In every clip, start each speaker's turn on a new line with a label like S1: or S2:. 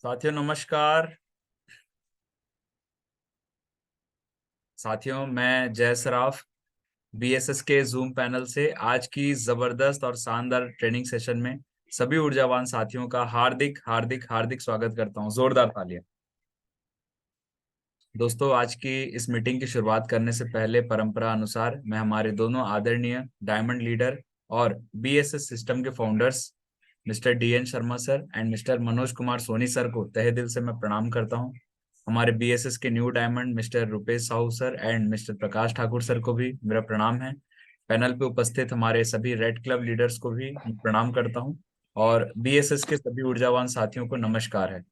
S1: साथियों नमस्कार। साथियों मैं जय सराफ बीएसएस के जूम पैनल से आज की जबरदस्त और शानदार ट्रेनिंग सेशन में सभी ऊर्जावान साथियों का हार्दिक हार्दिक हार्दिक स्वागत करता हूं। जोरदार तालियां। दोस्तों, आज की इस मीटिंग की शुरुआत करने से पहले परंपरा अनुसार मैं हमारे दोनों आदरणीय डायमंड लीडर और बीएसएस सिस्टम के founders mister DN Sharma sir and mister Manoj Kumar Soni sir को तहे दिल से मैं प्रणाम करता हूं। हमारे बीएसएस के new diamond mister Rupesh Sahu sir and mister Prakash Thakur sir को भी मेरा प्रणाम है। पैनल पे उपस्थित हमारे सभी रेड क्लब लीडर्स को भी प्रणाम करता हूं और बीएसएस के सभी ऊर्जावान साथियों को नमस्कार है।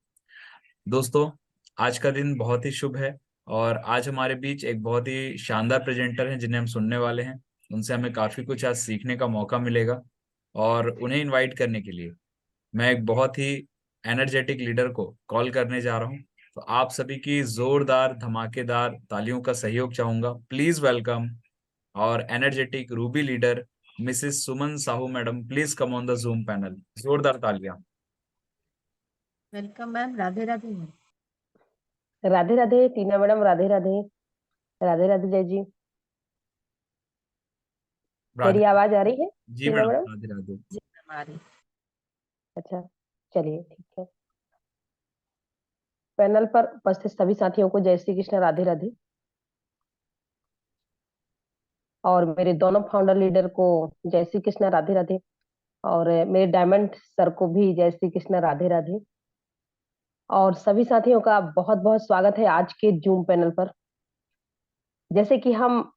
S1: दोस्तों, आज का दिन बहुत ही शुभ है और आज हमारे बीच एक बहुत ही शानदार प्रेजेंटर हैं जिन्हें हम सुनने वाले हैं। उनसे हमें काफी कुछ आज सीखने का मौका मिलेगा और उन्हें इनवाइट करने के लिए मैं एक बहुत ही एनर्जेटिक लीडर को कॉल करने जा रहा हूं। तो आप सभी की जोरदार धमाकेदार तालियों का सहयोग चाहूंगा। प्लीज वेलकम और energetic ruby leader Mrs Suman Sahu madam. Please come on the zoom panel. जोरदार तालियां।
S2: Welcome ma'am. Radhe Radhe ma'am.
S3: Radhe Radhe Tina madam. Radhe Radhe. Radhe Radhe जय जी। मेरी
S1: राधे।
S3: आवाज आ रही है
S1: जी
S3: टीना
S1: मैडम,
S3: मैडम?
S1: राधे राधे।
S2: जी हमारी
S3: अच्छा, चलिए ठीक है। पैनल पर उपस्थित सभी साथियों को जय श्री कृष्ण, राधे राधे। और मेरे दोनों फाउंडर लीडर को जय श्री कृष्ण, राधे राधे। और मेरे डायमंड सर को भी जय श्री कृष्ण, राधे राधे। और सभी साथियों का बहुत बहुत स्वागत है आज के जूम पैनल पर। जैसे कि हम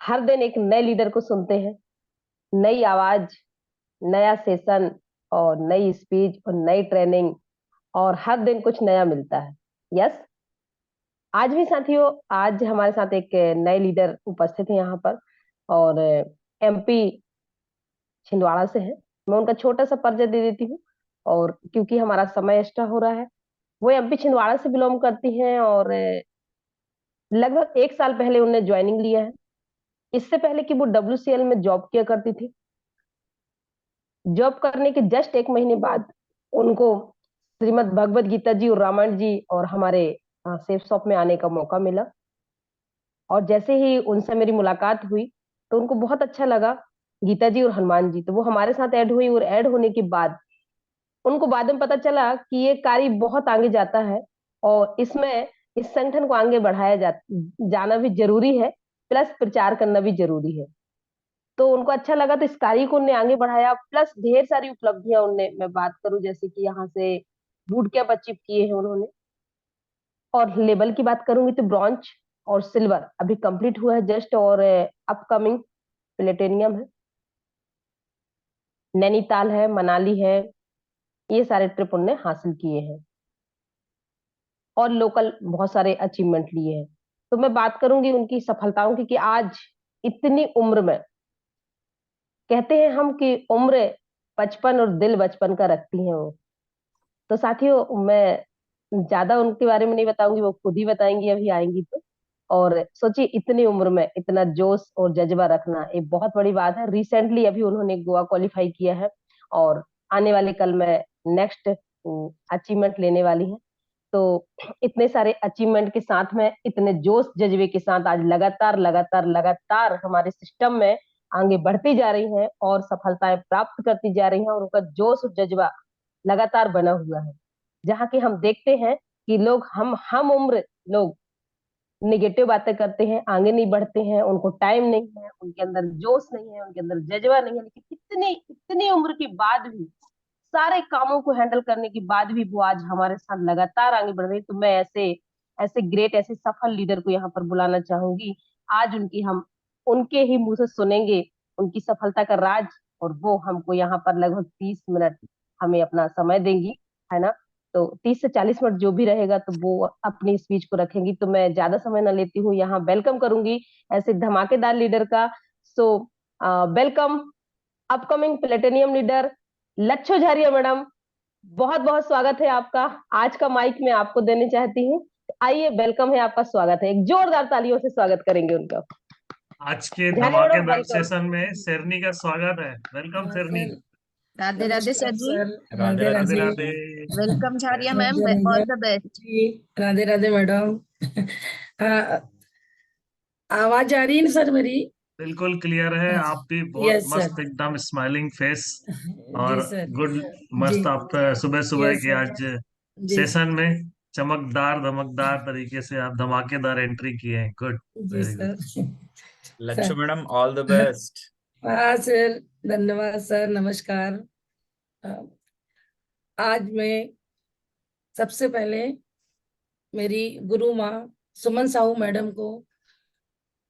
S3: हर दिन एक नए लीडर को सुनते हैं, नई आवाज, नया सेशन और नई स्पीच और नई ट्रेनिंग, और हर दिन कुछ नया मिलता है। यस, आज भी साथियों, आज हमारे साथ एक नए लीडर उपस्थित है यहाँ पर और एमपी छिंदवाड़ा से है। मैं उनका छोटा सा परिचय दे देती हूँ और क्योंकि हमारा समय एक्स्ट्रा हो रहा है। वो एमपी छिंदवाड़ा से बिलोंग करती हैं और लगभग 1 साल पहले उन्होंने ज्वाइनिंग लिया है। इससे पहले कि वो डब्ल्यूसीएल में जॉब किया करती थी। जॉब करने के जस्ट 1 महीने बाद उनको श्रीमद् भगवत गीता जी और रामायण जी और हमारे सेफ शॉप में आने का मौका मिला। और जैसे ही उनसे मेरी मुलाकात हुई तो उनको बहुत अच्छा लगा गीता जी और हनुमान जी, तो वो हमारे साथ ऐड हुई। और ऐड होने के बाद उनको बाद में पता चला कि ये कार्य बहुत आगे जाता है और इसमें इस संगठन को आगे जाना भी जरूरी है, प्लस प्रचार करना भी जरूरी है। तो उनको अच्छा लगा तो इस कार्य को उन्होंने आगे बढ़ाया। प्लस ढेर सारी उपलब्धियां उनने, मैं बात करूं जैसे कि यहाँ से बूट कैंप अचीव किए हैं उन्होंने। और लेवल की बात करूंगी तो ब्रॉन्ज और सिल्वर अभी कंप्लीट हुआ है जस्ट, और अपकमिंग प्लेटेनियम है। नैनीताल है, मनाली है, ये सारे ट्रिप उनने हासिल किए हैं और लोकल बहुत सारे अचीवमेंट लिए हैं। तो मैं बात करूंगी उनकी सफलताओं की कि आज इतनी उम्र में, कहते हैं हम कि उम्र 55 और दिल बचपन का रखती हैं वो। तो साथियों, मैं ज्यादा उनके बारे में नहीं बताऊंगी, वो खुद ही बताएंगी अभी आएंगी तो। और सोचिए, इतनी उम्र में इतना जोश और जज्बा रखना एक बहुत बड़ी बात है। रिसेंटली अभी उन्होंने गोवा क्वालिफाई किया है और आने वाले कल में नेक्स्ट अचीवमेंट लेने वाली है। तो इतने सारे अचीवमेंट के साथ में, इतने जोश जज्बे के साथ आज लगातार लगातार लगातार हमारे सिस्टम में आगे बढ़ती जा रही हैं और सफलताएं प्राप्त करती जा रही हैं और उनका जोश और जज्बा लगातार बना हुआ है। जहाँ की हम देखते हैं कि लोग, हम उम्र लोग निगेटिव बातें करते हैं, आगे नहीं बढ़ते हैं, उनको टाइम नहीं है, उनके अंदर जोश नहीं है, उनके अंदर जज्बा नहीं है। लेकिन इतनी इतनी उम्र के बाद भी, सारे कामों को हैंडल करने के बाद भी वो आज हमारे साथ लगातार आगे बढ़ रही है। तो मैं ऐसे ऐसे ग्रेट, ऐसे सफल लीडर को यहाँ पर बुलाना चाहूंगी। आज उनके ही मुंह से सुनेंगे उनकी सफलता का राज, और वो हमको यहाँ पर लगभग 30 मिनट हमें अपना समय देंगी, है ना। तो 30 से 40 मिनट जो भी रहेगा तो वो अपनी स्पीच को रखेंगी। तो मैं ज्यादा समय ना लेती हूँ, यहाँ वेलकम करूंगी ऐसे धमाकेदार लीडर का। So welcome upcoming platinum leader Lachho Jharia madam. बहुत बहुत स्वागत है आपका। आज का माइक मैं आपको देने चाहती हूँ। आइए, वेलकम है आपका, स्वागत है। एक जोरदार तालियों से स्वागत करेंगे उनका।
S4: आज के
S3: झारिया मैडम
S4: धमाकेदार
S3: वेलकम।
S4: सेशन में शेरनी का स्वागत है। वेलकम शेरनी।
S2: Radhe Radhe sir ji.
S4: Sir.
S1: Radhe
S4: Radhe
S1: Radhe
S4: Radhe.
S2: Welcome Jharia ma'am,
S4: Radhe
S2: all
S4: Radhe
S2: the best.
S4: जी। राधे राधे मैडम। हाँ, आवाज आ रही है ना सर मेरी?
S5: बिल्कुल क्लियर है। आप भी बहुत
S4: यस सर।
S5: मस्त, एकदम स्माइलिंग फेस
S4: जी
S5: और
S4: सर।
S5: गुड।
S4: जी।
S5: मस्त आप सुबह सुबह
S4: यस
S5: के
S4: सर।
S5: आज
S4: जी
S5: सेशन में चमकदार धमकदार तरीके से आप धमाकेदार एंट्री किए हैं। गुड,
S4: जी
S5: वेरी गुड।
S4: सर।
S1: लक्ष्य
S4: sir.
S1: Madam, all the best.
S4: हाँ सर, धन्यवाद सर, नमस्कार। अ, आज मैं सबसे पहले मेरी गुरु माँ सुमन साहू मैडम को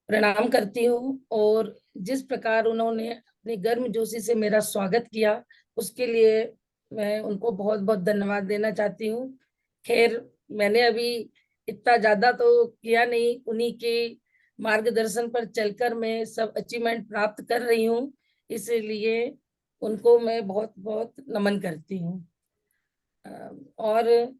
S4: प्रणाम करती हूँ, और जिस प्रकार उन्होंने अपनी गर्मजोशी से मेरा स्वागत किया, उसके लिए मैं उनको बहुत बहुत धन्यवाद देना चाहती हूँ। खैर, मैंने अभी इतना ज्यादा तो किया नहीं, उन्हीं के मार्गदर्शन पर चलकर मैं सब अचीवमेंट प्राप्त कर रही हूँ, इसलिए उनको मैं बहुत बहुत नमन करती हूँ। और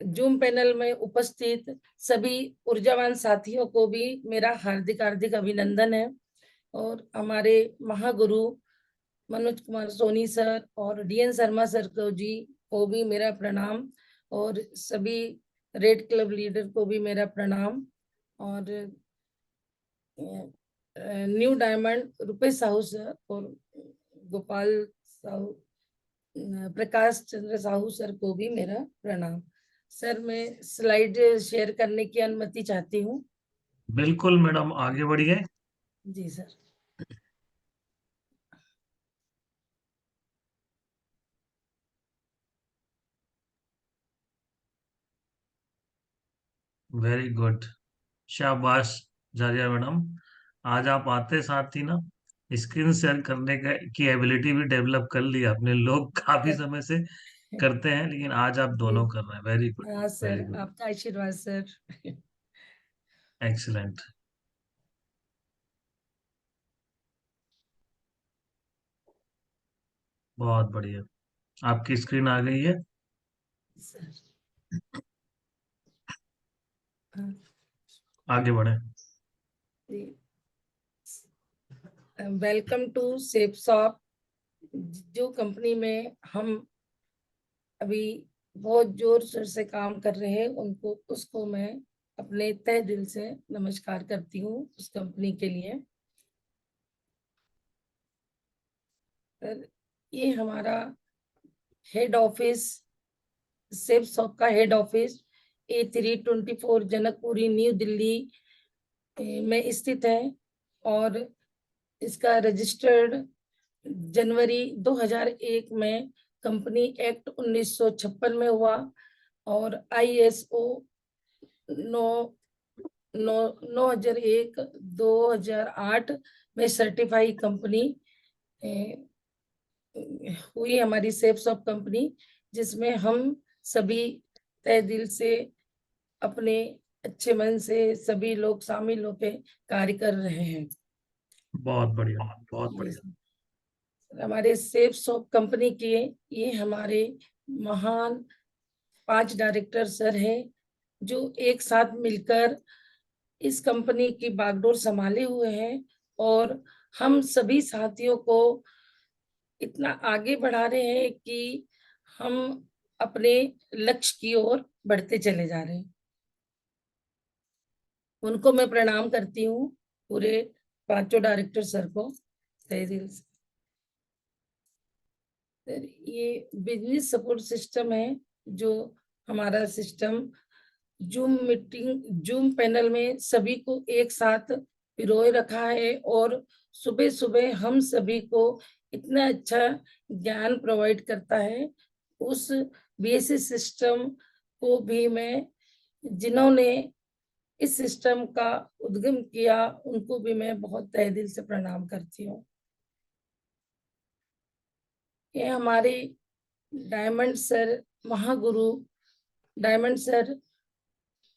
S4: जूम पैनल में उपस्थित सभी ऊर्जावान साथियों को भी मेरा हार्दिक हार्दिक अभिनंदन है, और हमारे महागुरु मनोज कुमार सोनी सर और डीएन शर्मा सर को भी मेरा प्रणाम, और सभी रेड क्लब लीडर को भी मेरा प्रणाम, और new diamond Rupesh Sahu sir और गोपाल साहू, प्रकाश चंद्र साहू सर को भी मेरा प्रणाम। सर, मैं स्लाइड शेयर करने की अनुमति चाहती हूँ।
S5: बिल्कुल मैडम, आगे बढ़िए।
S4: जी सर।
S5: वेरी गुड, शाबाश जारिया मैडम। आज आप आते साथ ही ना स्क्रीन शेयर करने का की एबिलिटी भी डेवलप कर ली आपने। लोग काफी समय से करते हैं, लेकिन आज आप
S4: जी।
S5: दोनों कर रहे हैं। वेरी गुड,
S4: हाँ
S5: वेरी
S4: सर,
S5: गुड,
S4: आपका आशीर्वाद सर।
S5: एक्सीलेंट। बहुत बढ़िया, आपकी स्क्रीन आ गई है।
S4: सर। हाँ,
S5: आगे बढ़े।
S4: जी। वेलकम टू सेफ शॉप, जो कंपनी में हम अभी बहुत जोर शोर से काम कर रहे हैं, उनको उसको मैं अपने तहे दिल से नमस्कार करती हूँ उस कंपनी के लिए। सर, ये हमारा हेड ऑफिस, सेफ शॉप का head office A324 Janakpuri new Delhi में स्थित है, और इसका रजिस्टर्ड जनवरी 2001 में कंपनी एक्ट 1956 में हुआ, और ISO 9/2001-2008 में सर्टिफाई कंपनी हुई हमारी सेफ शॉप कंपनी, जिसमें हम सभी तहे दिल से अपने अच्छे मन से सभी लोग शामिल होकर कार्य कर रहे हैं।
S5: बहुत बढ़िया, बहुत
S4: जी
S5: बढ़िया।
S4: सर। हमारे सेफ शॉप कंपनी के ये हमारे महान 5 डायरेक्टर सर हैं, जो एक साथ मिलकर इस कंपनी की बागडोर संभाले हुए हैं, और हम सभी साथियों को इतना आगे बढ़ा रहे हैं कि हम अपने लक्ष्य की ओर बढ़ते चले जा रहे हैं। उनको मैं प्रणाम करती हूँ, पूरे 5 डायरेक्टर सर को तहे दिल से। ये बिजनेस सपोर्ट सिस्टम है, जो हमारा सिस्टम जूम पैनल में सभी को एक साथ पिरोए रखा है, और सुबह सुबह हम सभी को इतना अच्छा ज्ञान प्रोवाइड करता है। उस BSC सिस्टम को भी मैं, जिन्होंने इस सिस्टम का उद्गम किया, उनको भी मैं बहुत तहे दिल से प्रणाम करती हूँ। ये हमारे डायमंड सर, महागुरु diamond sir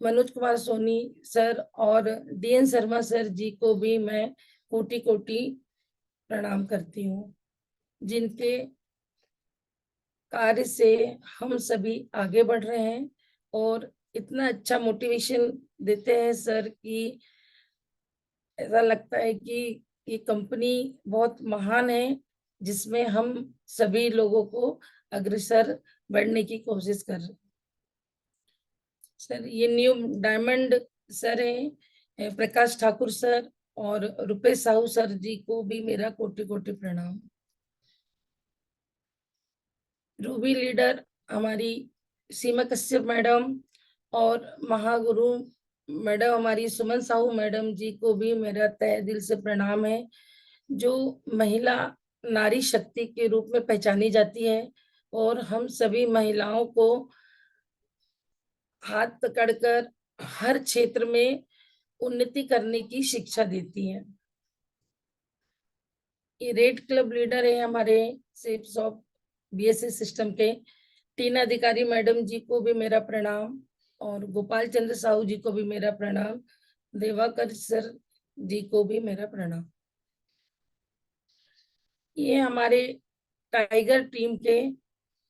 S4: Manoj Kumar Soni sir और DN शर्मा सर जी को भी मैं कोटि कोटि प्रणाम करती हूँ, जिनके कार्य से हम सभी आगे बढ़ रहे हैं, और इतना अच्छा मोटिवेशन देते हैं सर कि ऐसा लगता है कि ये कंपनी बहुत महान है, जिसमें हम सभी लोगों को अग्रसर बढ़ने की कोशिश कर रहे हैं। सर ये न्यू डायमंड सर हैं प्रकाश ठाकुर सर और रुपेश साहू सर जी को भी मेरा कोटि कोटि प्रणाम। रूबी लीडर हमारी सीमा कश्यप मैडम और महागुरु मैडम हमारी सुमन साहू मैडम जी को भी मेरा तहे दिल से प्रणाम है, जो महिला नारी शक्ति के रूप में पहचानी जाती है और हम सभी महिलाओं को हाथ पकड़कर हर क्षेत्र में उन्नति करने की शिक्षा देती है। ये रेड क्लब लीडर है हमारे सेफ्स ऑफ बीएसएस सिस्टम के टीना अधिकारी मैडम जी को भी मेरा प्रणाम और गोपाल चंद्र साहू जी को भी मेरा प्रणाम, देवाकर सर जी को भी मेरा प्रणाम। ये हमारे टाइगर टीम के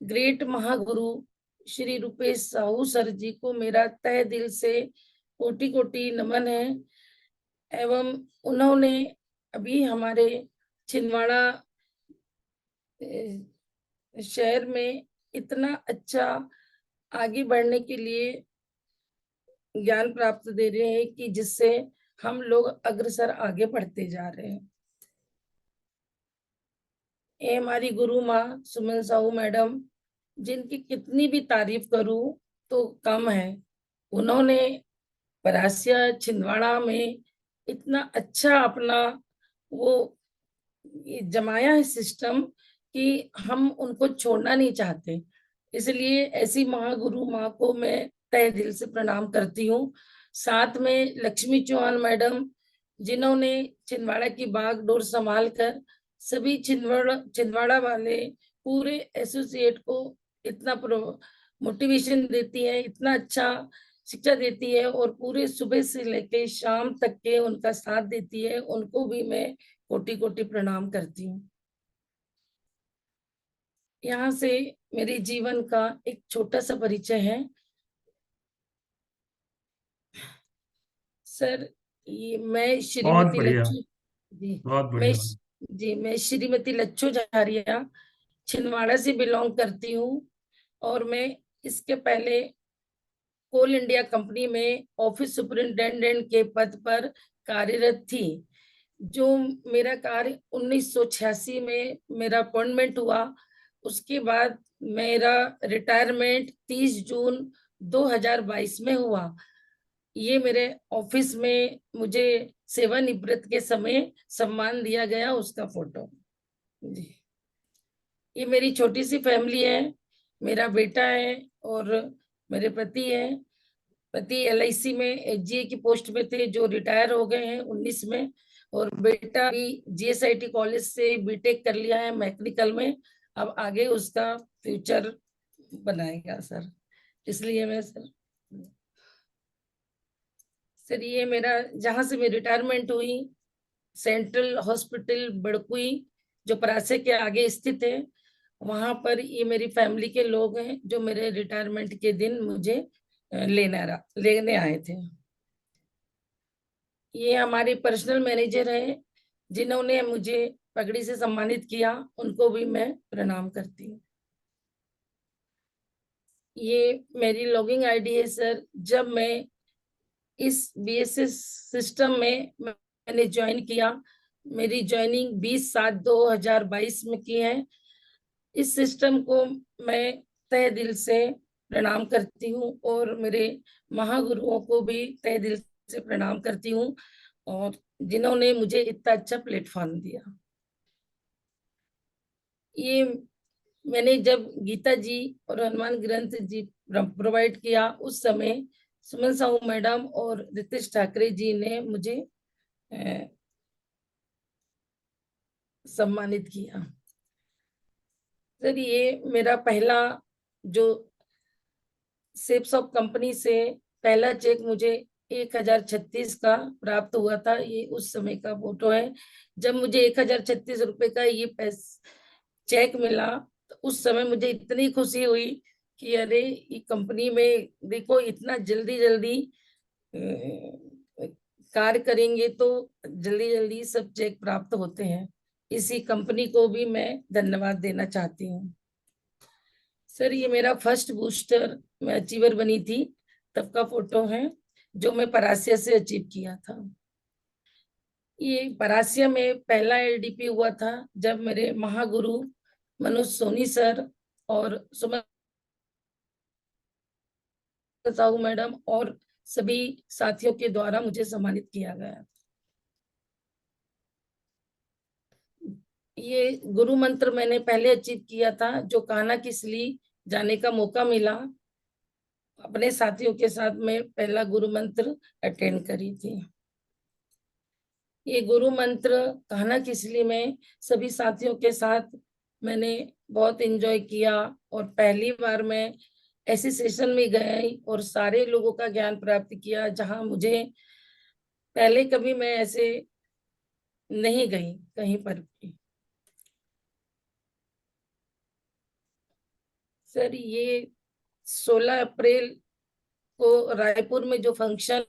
S4: ग्रेट महागुरु श्री रुपेश साहू सर जी को मेरा तहे दिल से कोटि कोटि नमन है एवं उन्होंने अभी हमारे छिंदवाड़ा शहर में इतना अच्छा आगे बढ़ने के लिए ज्ञान प्राप्त दे रहे हैं कि जिससे हम लोग अग्रसर आगे बढ़ते जा रहे हैं। ये हमारी गुरु माँ सुमन साहू मैडम, जिनकी कितनी भी तारीफ करूं तो कम है। उन्होंने परासिया छिंदवाड़ा में इतना अच्छा अपना वो जमाया है सिस्टम कि हम उनको छोड़ना नहीं चाहते। इसलिए ऐसी महागुरु माँ को मैं तहे दिल से प्रणाम करती हूँ। साथ में लक्ष्मी चौहान मैडम, जिन्होंने छिंदवाड़ा की बागडोर संभाल कर सभी छिंदवाड़ा वाले पूरे एसोसिएट को इतना मोटिवेशन देती है, इतना अच्छा शिक्षा देती है और पूरे सुबह से लेके शाम तक के उनका साथ देती है। उनको भी मैं कोटि कोटि प्रणाम करती हूँ। यहाँ से मेरे जीवन का एक छोटा सा परिचय है। सर ये मैं
S5: बहुत
S4: श्रीमती
S5: बढ़िया,
S4: लच्छू जी
S5: बहुत
S4: मैं
S5: बढ़िया।
S4: मैं श्रीमती लच्छू झारिया छिंदवाड़ा से बिलोंग करती हूँ और मैं इसके पहले कोल इंडिया कंपनी में ऑफिस सुपरिंटेंडेंट के पद पर कार्यरत थी। जो मेरा कार्य 1986 में मेरा अपॉइंटमेंट हुआ, उसके बाद मेरा रिटायरमेंट 30 जून 2022 में हुआ। ये मेरे ऑफिस में मुझे सेवानिवृत्त के समय सम्मान दिया गया, उसका फोटो जी। ये मेरी छोटी सी फैमिली है। मेरा बेटा है और मेरे पति है। पति LIC में HGA की पोस्ट में थे, जो रिटायर हो गए हैं 19 में, और बेटा भी GSIT कॉलेज से बीटेक कर लिया है मैकेनिकल में। अब आगे उसका फ्यूचर बनाएगा सर, इसलिए मैं सर ये मेरा जहां से मेरी रिटायरमेंट हुई, सेंट्रल हॉस्पिटल बड़कुई जो परासे के आगे स्थित है, वहां पर ये मेरी फैमिली के लोग हैं जो मेरे रिटायरमेंट के दिन मुझे लेने आए थे। ये हमारे पर्सनल मैनेजर हैं जिन्होंने मुझे पगड़ी से सम्मानित किया, उनको भी मैं प्रणाम करती हूँ। ये मेरी लॉगिंग आईडी है सर। जब मैं इस BSS सिस्टम में मैंने ज्वाइन किया, मेरी ज्वाइनिंग 20/7/2022 में की है। इस सिस्टम को मैं तहे दिल से प्रणाम करती हूँ और मेरे महागुरुओं को भी तहे दिल से प्रणाम करती हूँ, और जिन्होंने मुझे इतना अच्छा प्लेटफॉर्म दिया। ये मैंने जब गीता जी और हनुमान ग्रंथ जी प्रोवाइड किया, उस समय सुमन साहू मैडम और रितेश ठाकरे जी ने मुझे सम्मानित किया। सर ये मेरा पहला जो सेप्स ऑफ कंपनी से पहला चेक मुझे 1036 का प्राप्त हुआ था। ये उस समय का फोटो है जब मुझे 1036 रुपए का ये चेक मिला। तो उस समय मुझे इतनी खुशी हुई कि अरे ये कंपनी में देखो इतना जल्दी जल्दी कार्य करेंगे तो जल्दी जल्दी सब चेक प्राप्त होते हैं। इसी कंपनी को भी मैं धन्यवाद देना चाहती हूँ। सर, ये मेरा फर्स्ट बूस्टर मैं अचीवर बनी थी तब का फोटो है, जो मैं परासिया से अचीव किया था। ये परासिया में पहला एलडीपी हुआ था जब मेरे महागुरु मनोज सोनी सर और सुमन साहू मैडम और सभी साथियों के द्वारा मुझे सम्मानित किया गया। ये गुरु मंत्र मैंने पहले अचीव किया था, जो कान्हा किसली जाने का मौका मिला, अपने साथियों के साथ मैं पहला गुरु मंत्र अटेंड करी थी। ये गुरु मंत्र कान्हा किसली में सभी साथियों के साथ मैंने बहुत एंजॉय किया, और पहली बार मैं ऐसे सेशन में गई और सारे लोगों का ज्ञान प्राप्त किया जहां मुझे पहले कभी मैं ऐसे नहीं गई कहीं पर भी। सर, ये 16 अप्रैल को रायपुर में जो फंक्शन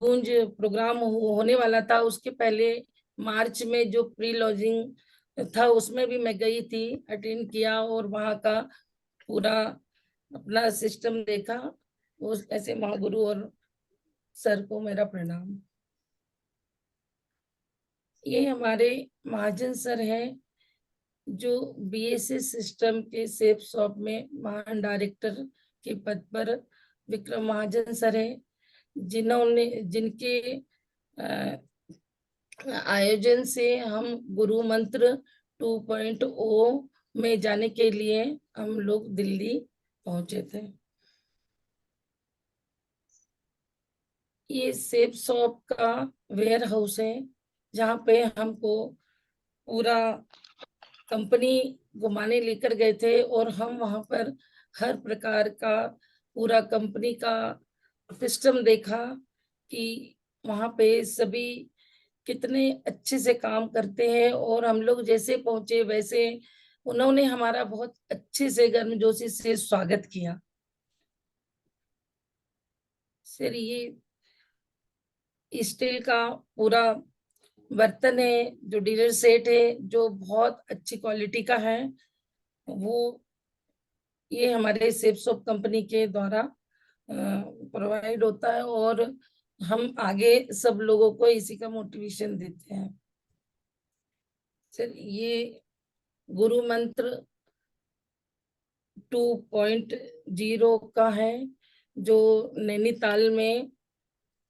S4: कुंज प्रोग्राम होने वाला था, उसके पहले मार्च में जो प्री लॉन्चिंग था उसमें भी मैं गई थी, अटेंड किया और वहाँ का पूरा अपना सिस्टम देखा। वो ऐसे महागुरु और सर को मेरा प्रणाम। ये हमारे महाजन सर हैं, जो बीएसएस सिस्टम के सेफ शॉप में महान डायरेक्टर के पद पर विक्रम महाजन सर हैं, जिनके आयोजन से हम गुरु मंत्र 2.0 में जाने के लिए हम लोग दिल्ली पहुंचे थे। ये सेफ शॉप का वेयर हाउस है, जहाँ पे हमको पूरा कंपनी घुमाने लेकर गए थे और हम वहां पर हर प्रकार का पूरा कंपनी का सिस्टम देखा कि वहां पे सभी कितने अच्छे से काम करते हैं, और हम लोग जैसे पहुंचे वैसे उन्होंने हमारा बहुत अच्छे से गर्मजोशी से स्वागत किया। सर, ये स्टील का पूरा बर्तन है, जो डिनर सेट है, जो बहुत अच्छी क्वालिटी का है, वो ये हमारे सेफ शॉप कंपनी के द्वारा प्रोवाइड होता है, और हम आगे सब लोगों को इसी का मोटिवेशन देते हैं। सर, ये गुरु मंत्र 2.0 का है, जो नैनीताल में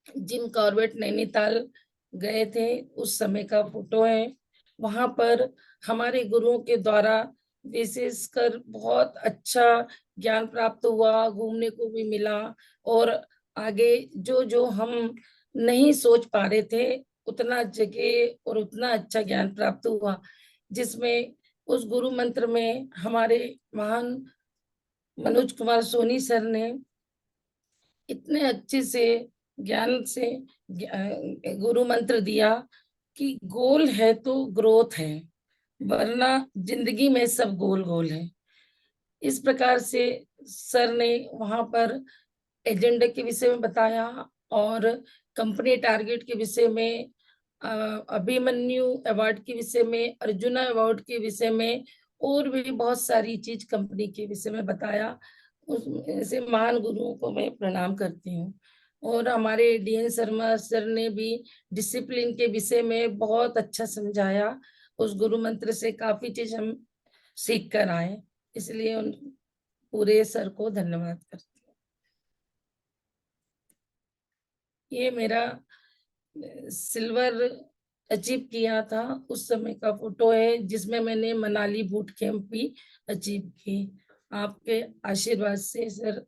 S4: जिम कॉर्बेट नैनीताल गए थे उस समय का फोटो है। वहां पर हमारे गुरुओं के द्वारा विशेषकर बहुत अच्छा ज्ञान प्राप्त हुआ, घूमने को भी मिला, और आगे जो जो हम नहीं सोच पा रहे थे उतना जगह और उतना अच्छा ज्ञान प्राप्त हुआ, जिसमें उस गुरु मंत्र में हमारे महान मनोज कुमार सोनी सर ने इतने अच्छे से ज्ञान से गुरु मंत्र दिया कि गोल है तो ग्रोथ है, वरना जिंदगी में सब गोल गोल है। इस प्रकार से सर ने वहां पर एजेंडे के विषय में बताया, और कंपनी टारगेट के विषय में, अभिमन्यु अवार्ड के विषय में, अर्जुना अवार्ड के विषय में, और भी बहुत सारी चीज कंपनी के विषय में बताया। ऐसे महान गुरुओं को मैं प्रणाम करती हूँ। और हमारे डीएन शर्मा सर ने भी डिसिप्लिन के विषय में बहुत अच्छा समझाया। उस गुरु मंत्र से काफी चीज हम सीख कर आए, इसलिए उन पूरे सर को धन्यवाद करती हूँ। ये मेरा सिल्वर अचीव किया था उस समय का फोटो है, जिसमें मैंने मनाली बूट कैंप भी अचीव की, आपके आशीर्वाद से सर।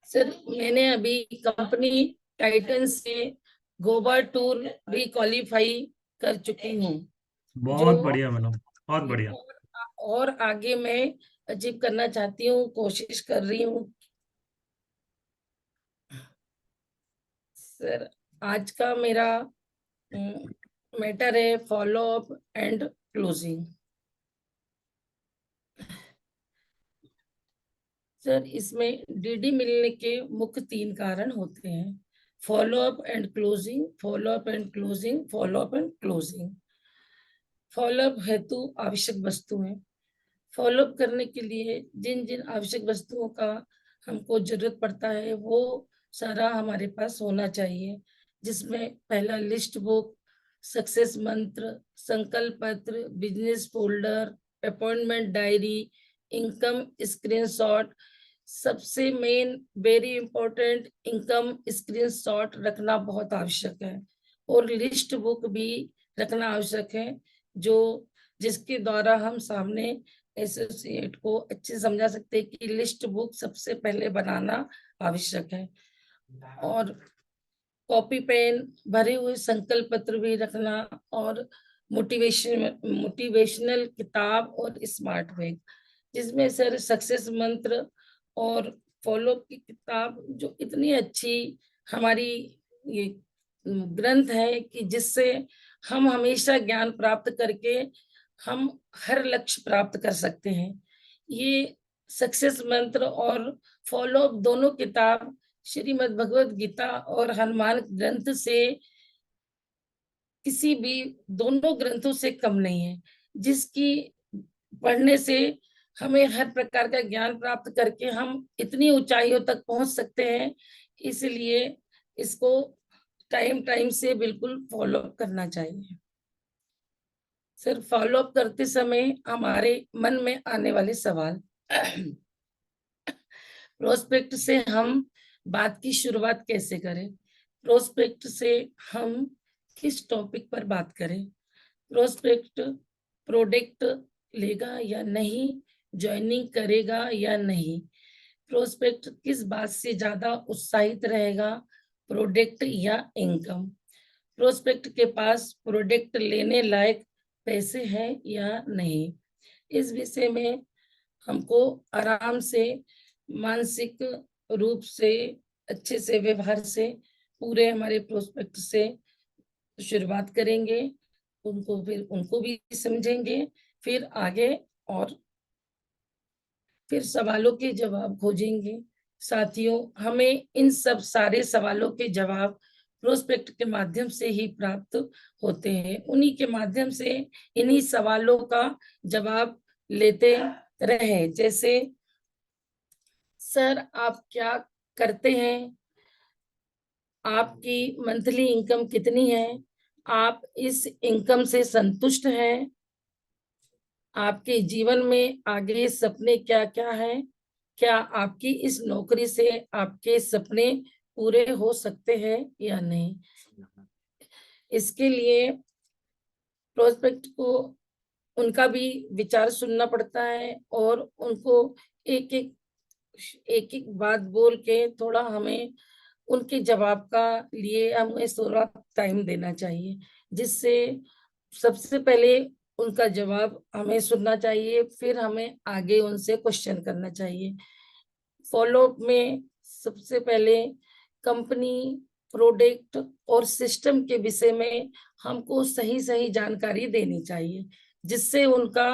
S4: सर, मैंने अभी कंपनी टाइटन से गोवा टूर भी क्वालिफाई कर चुकी हूँ,
S5: बहुत बढ़िया मैडम, बहुत बढ़िया।
S4: और आगे मैं अचीव करना चाहती हूँ, कोशिश कर रही हूँ। सर, आज का मेरा मैटर है follow up and closing. Sir, इसमें डीडी मिलने के मुख्य 3 कारण होते हैं। Follow up and closing, follow up and closing, follow up and closing. Follow up हेतु आवश्यक वस्तुएं, फॉलो अप करने के लिए जिन जिन आवश्यक वस्तुओं का हमको जरूरत पड़ता है वो सारा हमारे पास होना चाहिए, जिसमें पहला लिस्ट बुक, सक्सेस मंत्र, संकल्प पत्र, business folder, appointment diary, income screenshot. सबसे main very important, income screenshot रखना बहुत आवश्यक है, और लिस्ट बुक भी रखना आवश्यक है, जो जिसके द्वारा हम सामने एसोसिएट को अच्छे समझा सकते हैं कि लिस्ट बुक सबसे पहले बनाना आवश्यक है। और कॉपी पेन भरे हुए संकल्प पत्र भी रखना, और मोटिवेशनल किताब और स्मार्ट बैग, जिसमें सर सक्सेस मंत्र और फॉलो की किताब जो इतनी अच्छी हमारी ये ग्रंथ है कि जिससे हम हमेशा ज्ञान प्राप्त करके हम हर लक्ष्य प्राप्त कर सकते हैं। ये सक्सेस मंत्र और फॉलो अप दोनों किताब श्रीमद् भगवत गीता और हनुमान ग्रंथ से किसी भी दोनों ग्रंथों से कम नहीं है, जिसकी पढ़ने से हमें हर प्रकार का ज्ञान प्राप्त करके हम इतनी ऊंचाइयों तक पहुंच सकते हैं। इसलिए इसको टाइम टाइम से बिल्कुल फॉलो अप करना चाहिए। सर, फॉलो अप करते समय हमारे मन में आने वाले सवाल, प्रोस्पेक्ट से हम बात की शुरुआत कैसे करें, प्रोस्पेक्ट से हम किस टॉपिक पर बात करें, प्रोस्पेक्ट प्रोडक्ट लेगा या नहीं, ज्वाइनिंग करेगा या नहीं, प्रोस्पेक्ट किस बात से ज्यादा उत्साहित रहेगा, प्रोडक्ट या इनकम, प्रोस्पेक्ट के पास प्रोडक्ट लेने लायक पैसे हैं या नहीं। इस विषय में हमको आराम से, मानसिक रूप से, अच्छे से, व्यवहार से पूरे हमारे प्रोस्पेक्ट से शुरुआत करेंगे, उनको भी समझेंगे, फिर आगे और फिर सवालों के जवाब खोजेंगे। साथियों, हमें इन सब सारे सवालों के जवाब प्रोस्पेक्ट के माध्यम से ही प्राप्त होते हैं। उन्हीं के माध्यम से इन्हीं सवालों का जवाब लेते रहे। जैसे, सर आप क्या करते हैं, आपकी मंथली इनकम कितनी है, आप इस इनकम से संतुष्ट हैं, आपके जीवन में आगे सपने क्या क्या हैं, क्या आपकी इस नौकरी से आपके सपने पूरे हो सकते हैं या नहीं। इसके लिए प्रोस्पेक्ट को उनका भी विचार सुनना पड़ता है, और उनको एक एक बात बोल के थोड़ा हमें उनके जवाब का लिए हमें थोड़ा टाइम देना चाहिए, जिससे सबसे पहले उनका जवाब हमें सुनना चाहिए, फिर हमें आगे उनसे क्वेश्चन करना चाहिए। फॉलो अप में सबसे पहले कंपनी, प्रोडक्ट और सिस्टम के विषय में हमको सही सही जानकारी देनी चाहिए, जिससे उनका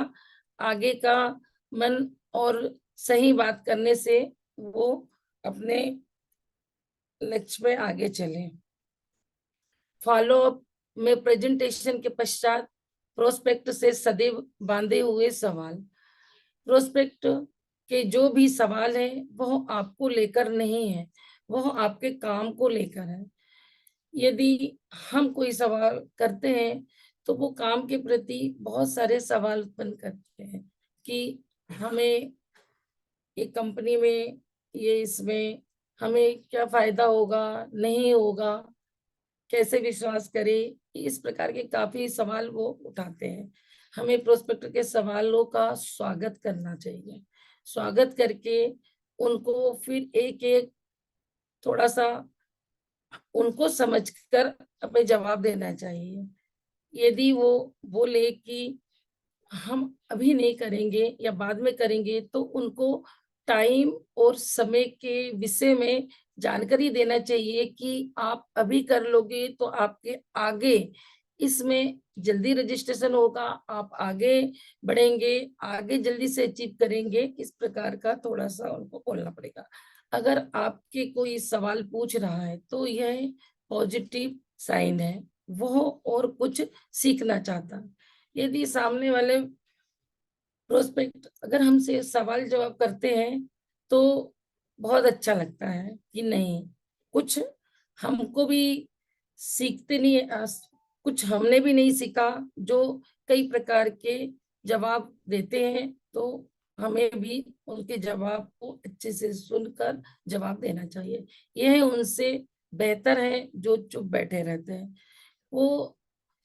S4: आगे का मन और सही बात करने से वो अपने लक्ष्य में आगे चले। फॉलो अप में प्रेजेंटेशन के पश्चात प्रोस्पेक्ट से सदैव बांधे हुए सवाल, प्रोस्पेक्ट के जो भी सवाल है वह आपको लेकर नहीं है, वह आपके काम को लेकर है। यदि हम कोई सवाल करते हैं तो वो काम के प्रति बहुत सारे सवाल उत्पन्न करते हैं कि हमें ये कंपनी में, ये इसमें हमें क्या फायदा होगा, नहीं होगा, कैसे विश्वास करें, इस प्रकार के काफी सवाल वो उठाते हैं। हमें प्रोस्पेक्ट के सवालों का स्वागत करना चाहिए, स्वागत करके उनको फिर एक एक थोड़ा सा उनको समझकर अपने जवाब देना चाहिए। यदि वो बोले कि हम अभी नहीं करेंगे या बाद में करेंगे, तो उनको टाइम और समय के विषय में जानकारी देना चाहिए कि आप अभी कर लोगे तो आपके आगे इसमें जल्दी रजिस्ट्रेशन होगा, आप आगे बढ़ेंगे, आगे जल्दी से अचीव करेंगे। इस प्रकार का थोड़ा सा उनको बोलना पड़ेगा। अगर आपके कोई सवाल पूछ रहा है तो यह पॉजिटिव साइन है, वो और कुछ सीखना चाहता है। यदि सामने वाले प्रोस्पेक्ट अगर हमसे सवाल जवाब करते हैं तो बहुत अच्छा लगता है कि नहीं, कुछ हमको भी सीखते नहीं, कुछ हमने भी नहीं सीखा। जो कई प्रकार के जवाब देते हैं तो हमें भी उनके जवाब को अच्छे से सुनकर जवाब देना चाहिए। यह उनसे बेहतर है जो चुप बैठे रहते हैं। वो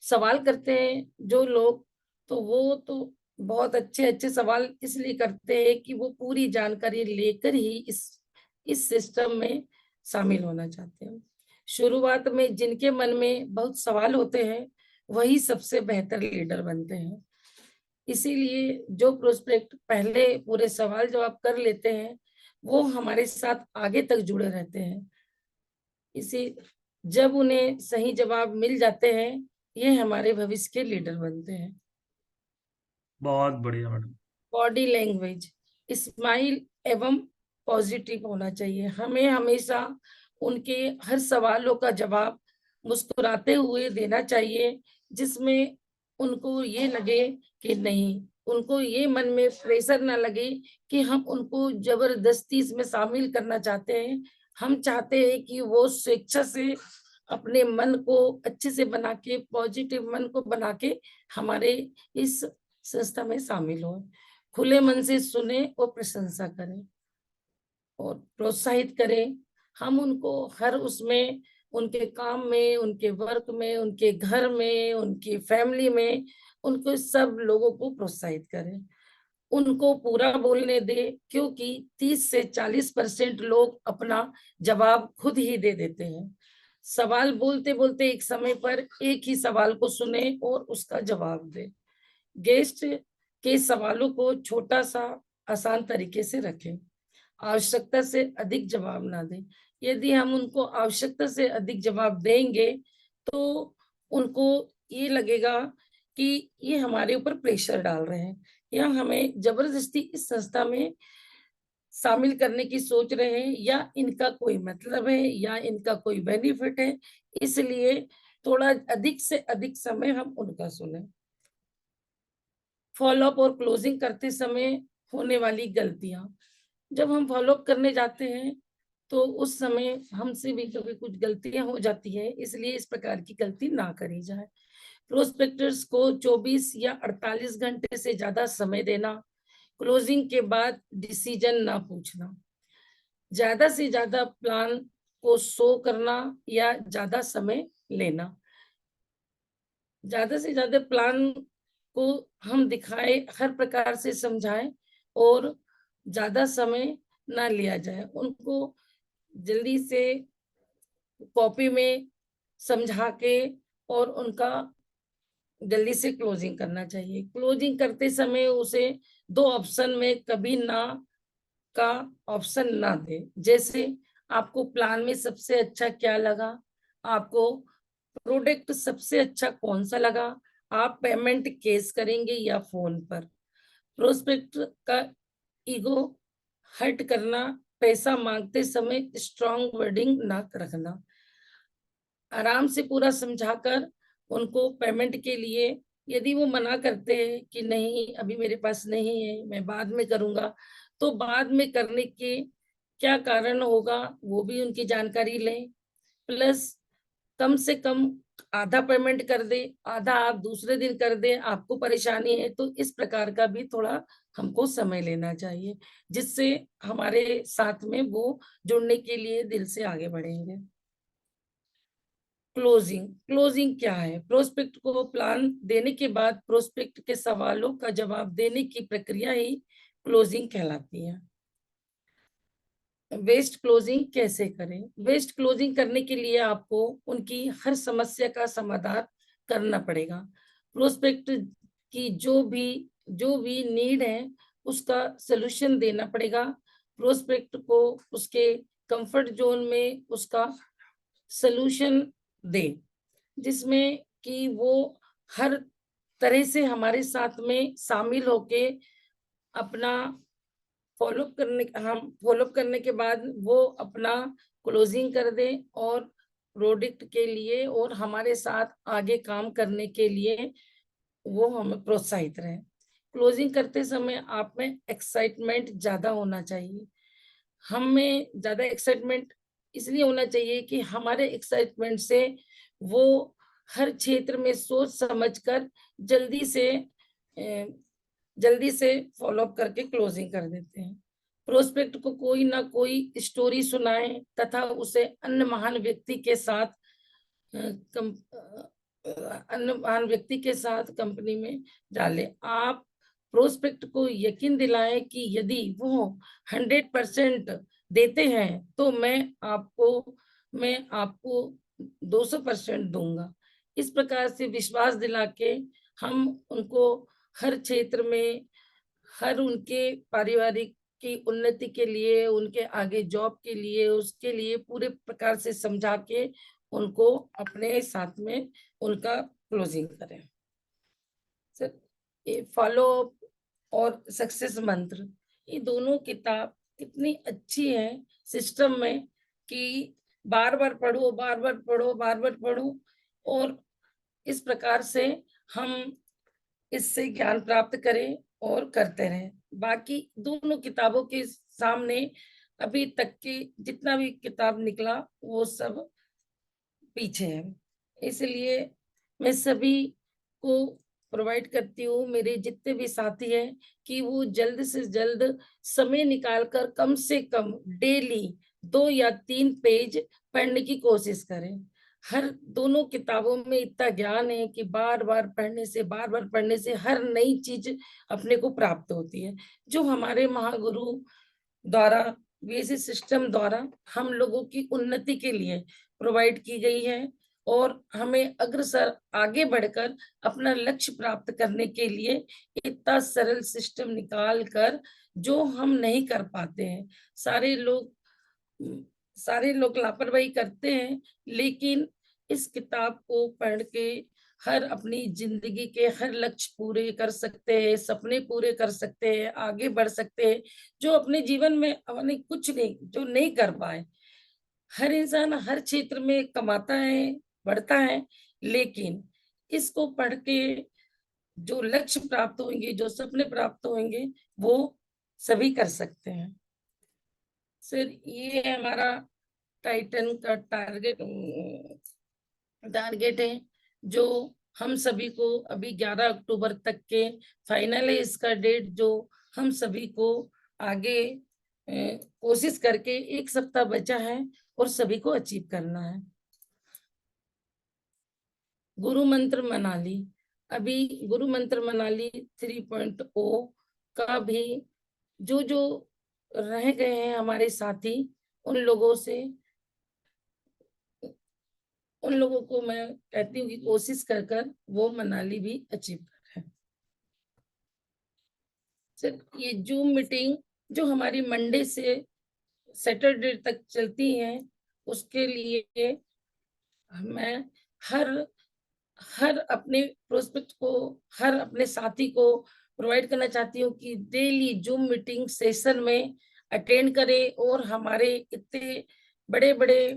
S4: सवाल करते हैं जो लोग, तो वो तो बहुत अच्छे अच्छे सवाल इसलिए करते हैं कि वो पूरी जानकारी लेकर ही इस सिस्टम में शामिल होना चाहते हैं। शुरुआत में जिनके मन में बहुत सवाल होते हैं वही सबसे बेहतर लीडर बनते हैं। इसीलिए जो प्रोस्पेक्ट पहले पूरे सवाल जवाब कर लेते हैं वो हमारे साथ आगे तक जुड़े रहते हैं। इसी जब उन्हें सही जवाब मिल जाते हैं ये हमारे भविष्य के लीडर बनते हैं।
S5: बहुत बढ़िया मैडम।
S4: बॉडी लैंग्वेज, स्माइल एवं पॉजिटिव होना चाहिए। हमें हमेशा उनके हर सवालों का जवाब मुस्कुराते हुए देना चाहिए, जिसमें उनको ये लगे कि नहीं, उनको ये मन में प्रेशर ना लगे कि हम उनको जबरदस्ती इसमें शामिल करना चाहते हैं। हम चाहते हैं कि वो स्वेच्छा से अपने मन को अच्छे से बना के, पॉजिटिव मन को बना के हमारे इस संस्था में शामिल हो। खुले मन से सुने और प्रशंसा करें और प्रोत्साहित करें। हम उनको हर उसमें, उनके काम में, उनके वर्क में, उनके घर में, उनकी फैमिली में, उनको सब लोगों को प्रोत्साहित करें। उनको पूरा बोलने दे, क्योंकि 30 से 40% लोग अपना जवाब खुद ही दे देते हैं। सवाल बोलते बोलते एक समय पर एक ही सवाल को सुने और उसका जवाब दे। गेस्ट के सवालों को छोटा सा आसान तरीके से रखें। आवश्यकता से अधिक जवाब ना दें। यदि हम उनको आवश्यकता से अधिक जवाब देंगे तो उनको ये लगेगा कि ये हमारे ऊपर प्रेशर डाल रहे हैं या हमें जबरदस्ती इस संस्था में शामिल करने की सोच रहे हैं, या इनका कोई मतलब है या इनका कोई बेनिफिट है। इसलिए थोड़ा अधिक से अधिक समय हम उनका सुने। फॉलोअप और क्लोजिंग करते समय होने वाली गलतियां, जब हम फॉलोअप करने जाते हैं तो उस समय हमसे भी कभी कुछ गलतियां हो जाती है, इसलिए इस प्रकार की गलती ना करी जाए। प्रोस्पेक्टर्स को 24 या 48 घंटे से ज्यादा समय देना, क्लोजिंग के बाद डिसीजन ना पूछना, ज्यादा से ज्यादा प्लान को शो करना या ज्यादा समय लेना। ज्यादा से ज्यादा प्लान को हम दिखाए, हर प्रकार से समझाएं और ज्यादा समय ना लिया जाए। उनको जल्दी से कॉपी में समझा के और उनका जल्दी से क्लोजिंग करना चाहिए। क्लोजिंग करते समय उसे 2 ऑप्शन में कभी ना का ऑप्शन ना दे। जैसे आपको प्लान में सबसे अच्छा क्या लगा, आपको प्रोडक्ट सबसे अच्छा कौन सा लगा, आप पेमेंट कैश करेंगे या फोन पर। प्रोस्पेक्ट का ईगो हर्ट करना, पैसा मांगते समय स्ट्रॉन्ग वर्डिंग ना रखना। आराम से पूरा समझाकर उनको पेमेंट के लिए, यदि वो मना करते हैं कि नहीं अभी मेरे पास नहीं है, मैं बाद में करूंगा, तो बाद में करने के क्या कारण होगा वो भी उनकी जानकारी लें। प्लस कम से कम आधा पेमेंट कर दे, आधा आप दूसरे दिन कर दे, आपको परेशानी है तो इस प्रकार का भी थोड़ा हमको समय लेना चाहिए, जिससे हमारे साथ में वो जुड़ने के लिए दिल से आगे बढ़ेंगे। क्लोजिंग, क्लोजिंग क्या है? प्रोस्पेक्ट को प्लान देने के बाद प्रोस्पेक्ट के सवालों का जवाब देने की प्रक्रिया ही क्लोजिंग कहलाती है। वेस्ट क्लोजिंग कैसे करें? वेस्ट क्लोजिंग करने के लिए आपको उनकी हर समस्या का समाधान करना पड़ेगा। प्रोस्पेक्ट की जो भी नीड है उसका सलूशन देना पड़ेगा। प्रोस्पेक्ट को उसके कंफर्ट जोन में उसका सलूशन दे, जिसमें कि वो हर तरह से हमारे साथ में शामिल होके अपना फॉलोअप करने के बाद वो अपना क्लोजिंग कर दें और प्रोडक्ट के लिए और हमारे साथ आगे काम करने के लिए वो हमें प्रोत्साहित रहे। क्लोजिंग करते समय आप में एक्साइटमेंट ज्यादा होना चाहिए। हमें ज्यादा एक्साइटमेंट इसलिए होना चाहिए कि हमारे एक्साइटमेंट से वो हर क्षेत्र में सोच समझकर जल्दी से फॉलोअप करके क्लोजिंग कर देते हैं। प्रोस्पेक्ट को कोई ना कोई स्टोरी सुनाएं तथा उसे अन्य महान व्यक्ति के साथ कंपनी में डालें। आप प्रोस्पेक्ट को यकीन दिलाएं कि यदि वो 100% देते हैं तो मैं आपको 200% दूंगा। इस प्रकार से विश्वास दिला के हम उनको हर क्षेत्र में हर उनके पारिवारिक की उन्नति के लिए, उनके आगे जॉब के लिए, उसके लिए पूरे प्रकार से समझा के उनको अपने साथ में उनका क्लोजिंग करें। सर, ये फॉलो और सक्सेस मंत्र, ये दोनों किताब इतनी अच्छी है सिस्टम में कि बार बार पढ़ो और इस प्रकार से हम इससे ज्ञान प्राप्त करें और करते रहें। बाकी दोनों किताबों के सामने अभी तक के जितना भी किताब निकला वो सब पीछे है। इसलिए मैं सभी को प्रोवाइड करती हूँ, मेरे जितने भी साथी हैं, कि वो जल्द से जल्द समय निकालकर कम से कम डेली 2 या 3 पेज पढ़ने की कोशिश करें। हर दोनों किताबों में इतना ज्ञान है कि बार बार पढ़ने से हर नई चीज अपने को प्राप्त होती है, जो हमारे महागुरु द्वारा बीएससी सिस्टम द्वारा हम लोगों की उन्नति के लिए प्रोवाइड की गई है और हमें अग्रसर आगे बढ़कर अपना लक्ष्य प्राप्त करने के लिए इतना सरल सिस्टम निकाल कर जो हम नहीं कर पाते हैं। सारे लोग लापरवाही करते हैं, लेकिन इस किताब को पढ़ के हर अपनी जिंदगी के हर लक्ष्य पूरे कर सकते हैं, सपने पूरे कर सकते हैं, आगे बढ़ सकते हैं, जो अपने जीवन में अपने कुछ नहीं जो नहीं कर पाए। हर इंसान हर क्षेत्र में कमाता है, बढ़ता है, लेकिन इसको पढ़ के जो लक्ष्य प्राप्त होंगे, जो सपने प्राप्त होंगे, वो सभी कर सकते हैं। सर, ये हमारा टाइटन का टारगेट है, जो हम सभी को अभी 11 अक्टूबर तक के फाइनल है इसका डेट, जो हम सभी को आगे कोशिश करके 1 सप्ताह बचा है और सभी को अचीव करना है। गुरु मंत्र मनाली, अभी गुरु मंत्र मनाली 3.0 का भी जो रह गए हैं हमारे साथी, उन लोगों को मैं कहती हूँ कि कोशिश कर वो मनाली भी अचीव करें। सर, ये जूम मीटिंग जो हमारी मंडे से सैटरडे तक चलती है, उसके लिए मैं हर अपने प्रोस्पेक्ट को, हर अपने साथी को प्रोवाइड करना चाहती हूँ कि डेली जूम मीटिंग सेशन में अटेंड करें और हमारे इतने बड़े बड़े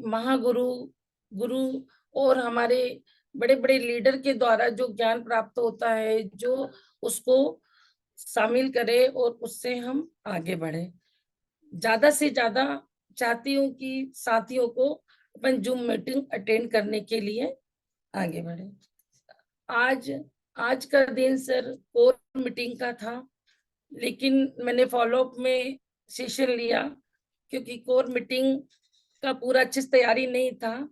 S4: गुरु और हमारे बड़े बड़े लीडर के द्वारा जो ज्ञान प्राप्त होता है, जो उसको शामिल करें और उससे हम आगे बढ़े। ज्यादा से ज्यादा चाहती हूँ कि साथियों को अपन जूम मीटिंग अटेंड करने के लिए आगे बढ़े। आज का दिन सर कोर मीटिंग का था, लेकिन मैंने फॉलोअप में सेशन लिया क्योंकि कोर मीटिंग का पूरा अच्छे से तैयारी नहीं था,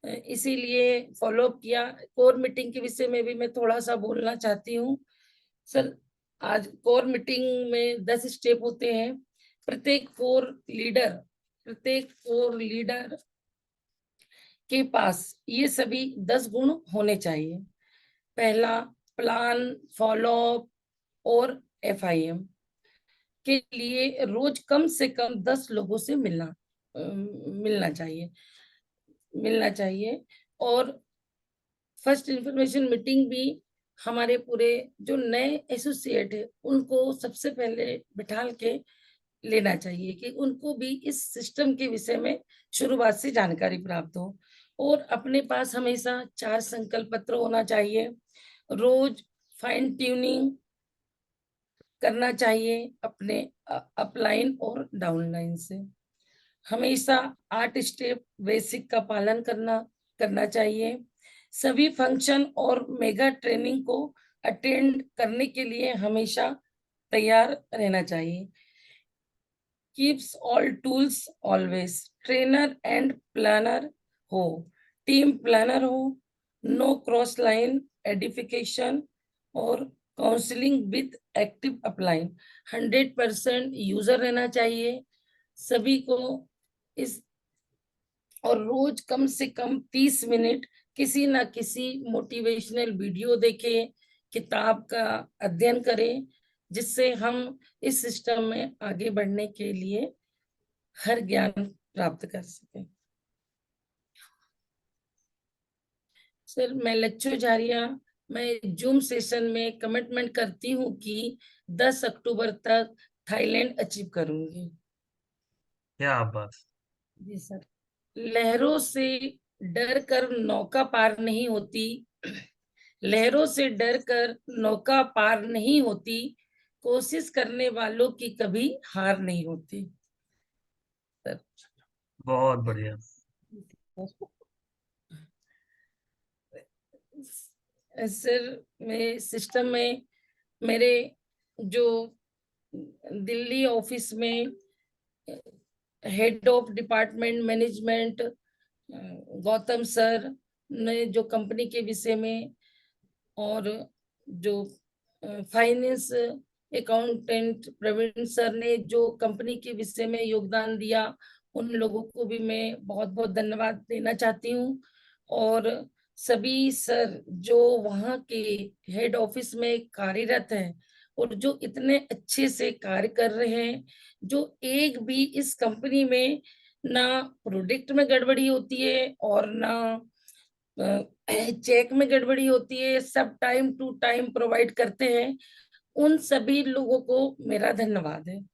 S4: इसीलिए फॉलोअप किया। कोर मीटिंग के विषय में भी मैं थोड़ा सा बोलना चाहती हूँ। सर, आज कोर मीटिंग में 10 स्टेप होते हैं। प्रत्येक कोर लीडर के पास ये सभी 10 गुण होने चाहिए। पहला, प्लान, फॉलोअप और FIM के लिए रोज कम से कम 10 लोगों से मिलना चाहिए। और फर्स्ट इंफॉर्मेशन मीटिंग भी हमारे पूरे जो नए एसोसिएट है उनको सबसे पहले बिठाल के लेना चाहिए कि उनको भी इस सिस्टम के विषय में शुरुआत से जानकारी प्राप्त हो। और अपने पास हमेशा 4 संकल्प पत्र होना चाहिए। रोज फाइन ट्यूनिंग करना चाहिए अपने अपलाइन और डाउनलाइन से। हमेशा 8 स्टेप बेसिक का पालन करना चाहिए। सभी फंक्शन और मेगा ट्रेनिंग को अटेंड करने के लिए हमेशा तैयार रहना चाहिए। Keeps all tools always, trainer and planner हो, टीम प्लानर हो, नो क्रॉस लाइन एडिफिकेशन और counselling with active upline. 100% user रहना चाहिए सभी को इस, और रोज कम से कम 30 मिनट किसी ना किसी मोटिवेशनल वीडियो देखें, किताब का अध्ययन करें, जिससे हम इस सिस्टम में आगे बढ़ने के लिए हर ज्ञान प्राप्त कर सकें। सर, मैं लच्छू झारिया, मैं जूम सेशन में कमिटमेंट करती हूँ कि 10 अक्टूबर तक थाईलैंड अचीव करूंगी।
S5: क्या बात।
S4: जी सर। लहरों से डर कर नौका पार नहीं होती, लहरों से डर कर नौका पार नहीं होती, कोशिश करने वालों की कभी हार नहीं होती। सर,
S5: बहुत बढ़िया।
S4: सर मैं सिस्टम में मेरे जो दिल्ली ऑफिस में head of department management Gautam sir ने जो कंपनी के विषय में, और जो फाइनेंस अकाउंटेंट प्रवीण सर ने जो कंपनी के विषय में योगदान दिया, उन लोगों को भी मैं बहुत बहुत धन्यवाद देना चाहती हूँ। और सभी सर जो वहाँ के हेड ऑफिस में कार्यरत हैं और जो इतने अच्छे से कार्य कर रहे हैं, जो एक भी इस कंपनी में ना प्रोडक्ट में गड़बड़ी होती है और ना चेक में गड़बड़ी होती है, सब टाइम टू टाइम प्रोवाइड करते हैं, उन सभी लोगों को मेरा धन्यवाद है।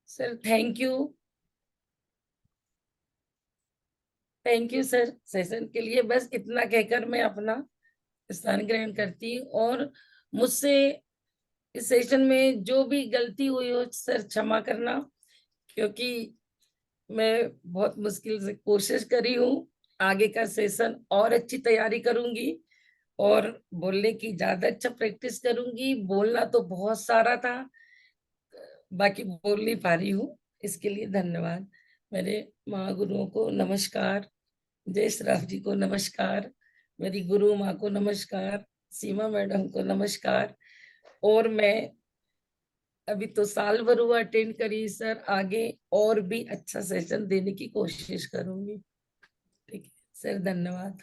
S4: Sir thank you sir session के लिए। बस इतना कहकर मैं अपना स्थान ग्रहण करती हूँ, और मुझसे इस सेशन में जो भी गलती हुई हो सर क्षमा करना, क्योंकि मैं बहुत मुश्किल से कोशिश करी हूँ। आगे का सेशन और अच्छी तैयारी करूंगी और बोलने की ज्यादा अच्छा प्रैक्टिस करूंगी। बोलना तो बहुत सारा था, बाकी बोल नहीं पा रही हूँ, इसके लिए धन्यवाद। मेरे महागुरुओं को नमस्कार, जय श्राफ जी को नमस्कार, मेरी गुरु माँ को नमस्कार, सीमा मैडम को नमस्कार। और मैं अभी तो साल भर हुआ अटेंड करी सर, आगे और भी अच्छा सेशन देने की कोशिश करूंगी। ठीक है सर, धन्यवाद।